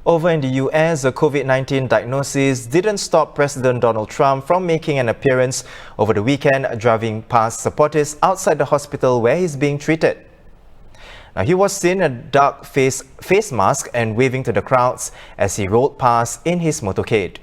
Over in the US, the COVID-19 diagnosis didn't stop President Donald Trump from making an appearance over the weekend, driving past supporters outside the hospital where he's being treated. Now, he was seen in a dark face mask and waving to the crowds as he rolled past in his motorcade.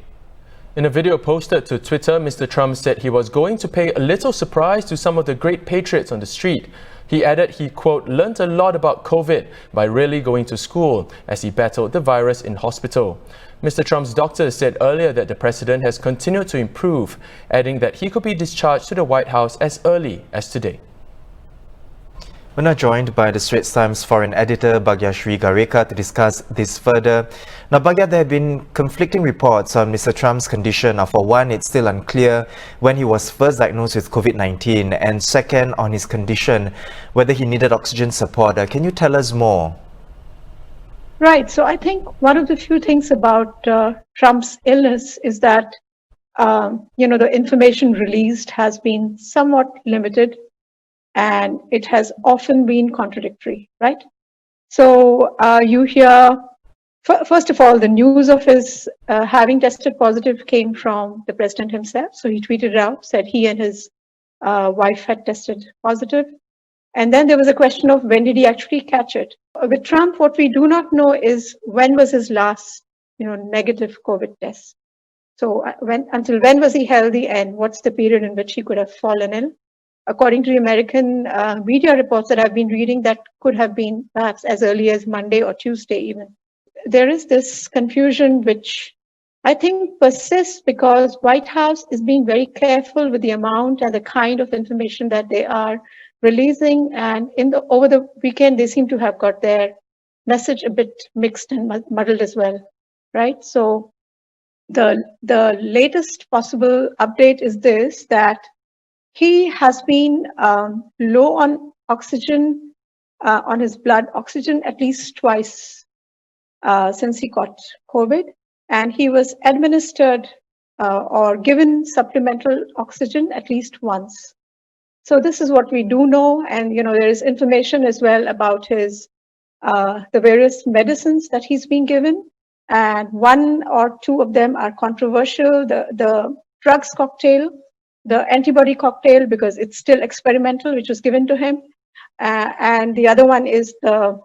In a video posted to Twitter, Mr. Trump said he was going to pay a little surprise to some of the great patriots on the street. He added he, quote, learned a lot about COVID by really going to school as he battled the virus in hospital. Mr. Trump's doctor said earlier that the president has continued to improve, adding that he could be discharged to the White House as early as today. We're now joined by the Straits Times foreign editor Bhagya Sri Gareka to discuss this further. Now, Bhagya, there have been conflicting reports on Mr. Trump's condition. Now, for one, it's still unclear when he was first diagnosed with COVID-19, and second, on his condition, whether he needed oxygen support. Can you tell us more? Right. So I think one of the few things about Trump's illness is that, the information released has been somewhat limited, and it has often been contradictory, right? So you hear, first of all, the news of his having tested positive came from the president himself. So he tweeted out, said he and his wife had tested positive. And then there was a question of when did he actually catch it? With Trump, what we do not know is when was his last, negative COVID test. So until when was he healthy, and what's the period in which he could have fallen ill? According to the American media reports that I've been reading, that could have been perhaps as early as Monday or Tuesday even. There is this confusion which I think persists because White House is being very careful with the amount and the kind of information that they are releasing. And over the weekend, they seem to have got their message a bit mixed and muddled as well, right? So the latest possible update is this, that he has been low on oxygen, on his blood oxygen at least twice since he got COVID. And he was administered or given supplemental oxygen at least once. So this is what we do know. And, there is information as well about his the various medicines that he's been given. And one or two of them are controversial. The drugs cocktail, the antibody cocktail, because it's still experimental, which was given to him. And the other one is the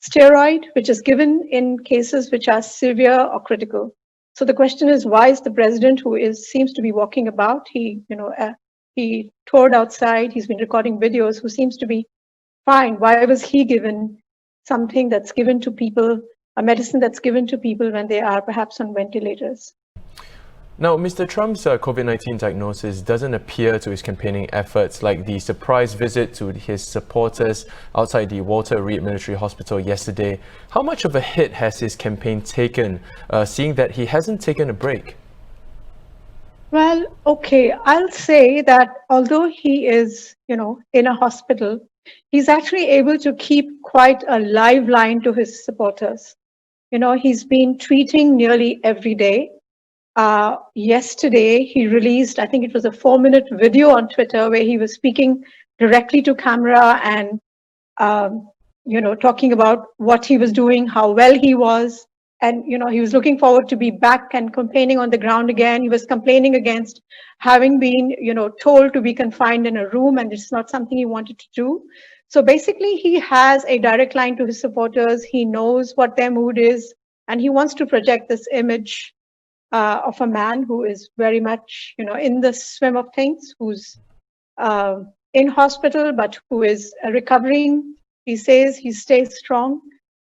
steroid, which is given in cases which are severe or critical. So the question is, why is the president, who seems to be walking about, he toured outside, he's been recording videos, who seems to be fine, why was he given something that's given to people, a medicine that's given to people when they are perhaps on ventilators? Now, Mr. Trump's COVID-19 diagnosis doesn't appear to his campaigning efforts, like the surprise visit to his supporters outside the Walter Reed Military Hospital yesterday. How much of a hit has his campaign taken, seeing that he hasn't taken a break? Well, okay, I'll say that although he is, in a hospital, he's actually able to keep quite a live line to his supporters. He's been tweeting nearly every day. Yesterday, he released, I think it was a 4-minute video on Twitter where he was speaking directly to camera and, talking about what he was doing, how well he was. And, he was looking forward to be back and campaigning on the ground again. He was complaining against having been, told to be confined in a room, and it's not something he wanted to do. So basically, he has a direct line to his supporters. He knows what their mood is, and he wants to project this image of a man who is very much, in the swim of things, who's in hospital, but who is recovering. He says he stays strong.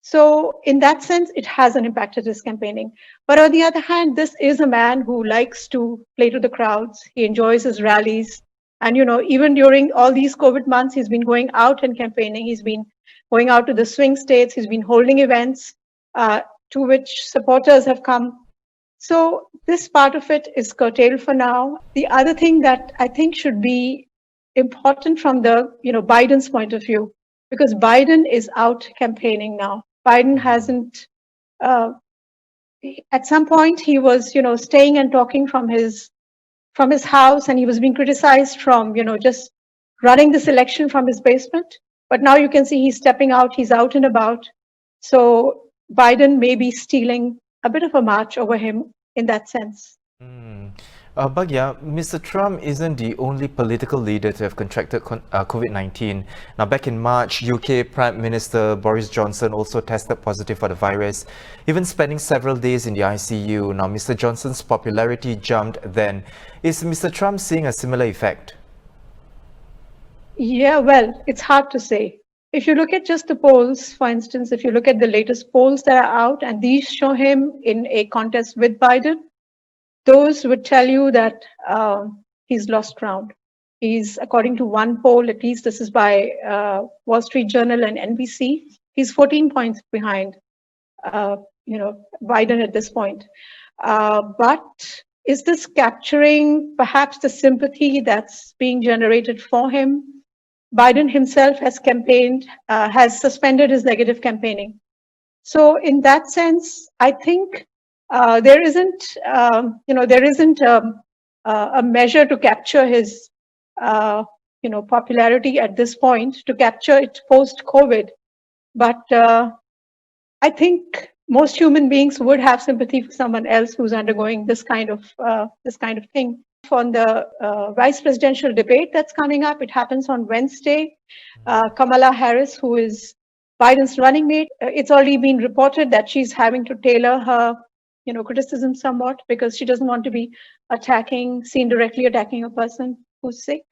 So in that sense, it hasn't impacted his campaigning. But on the other hand, this is a man who likes to play to the crowds. He enjoys his rallies. And, even during all these COVID months, he's been going out and campaigning. He's been going out to the swing states. He's been holding events to which supporters have come. So this part of it is curtailed for now. The other thing that I think should be important from the, Biden's point of view, because Biden is out campaigning now. Biden hasn't, at some point he was, staying and talking from his house, and he was being criticized from, just running this election from his basement. But now you can see he's stepping out, he's out and about. So Biden may be stealing a bit of a march over him in that sense. Bagya, Mr. Trump isn't the only political leader to have contracted COVID-19. Now, back in March, UK Prime Minister Boris Johnson also tested positive for the virus, even spending several days in the ICU. Now, Mr. Johnson's popularity jumped then. Is Mr. Trump seeing a similar effect? Yeah, well, it's hard to say. If you look at just the polls, for instance, if you look at the latest polls that are out, and these show him in a contest with Biden, those would tell you that he's lost ground. He's, according to one poll, at least this is by Wall Street Journal and NBC, he's 14 points behind, Biden at this point. But is this capturing perhaps the sympathy that's being generated for him? Biden himself has campaigned, has suspended his negative campaigning. So in that sense, I think there isn't a measure to capture his, popularity at this point, to capture it post-COVID. But I think most human beings would have sympathy for someone else who's undergoing this kind of thing. On the vice presidential debate that's coming up, it happens on Wednesday. Kamala Harris, who is Biden's running mate, it's already been reported that she's having to tailor her criticism somewhat because she doesn't want to be seen directly attacking a person who's sick.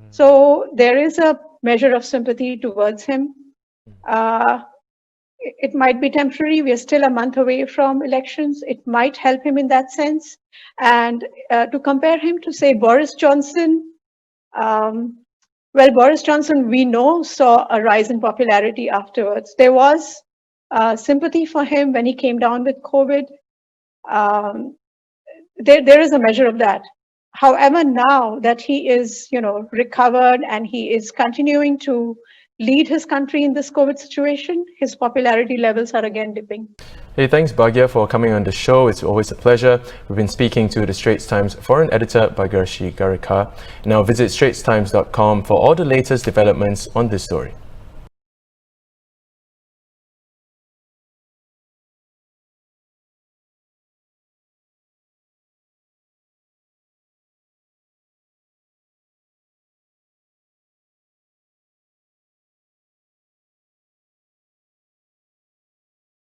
So there is a measure of sympathy towards him. It might be temporary. We are still a month away from elections. It might help him in that sense. And to compare him to, say, Boris Johnson, Boris Johnson, we know, saw a rise in popularity afterwards. There was sympathy for him when he came down with COVID. There is a measure of that. However, now that he is, recovered and he is continuing to lead his country in this COVID situation, his popularity levels are again dipping. Hey, thanks Bagya for coming on the show. It's always a pleasure. We've been speaking to the Straits Times foreign editor Bhagyarshi Garika. Now visit straitstimes.com for all the latest developments on this story.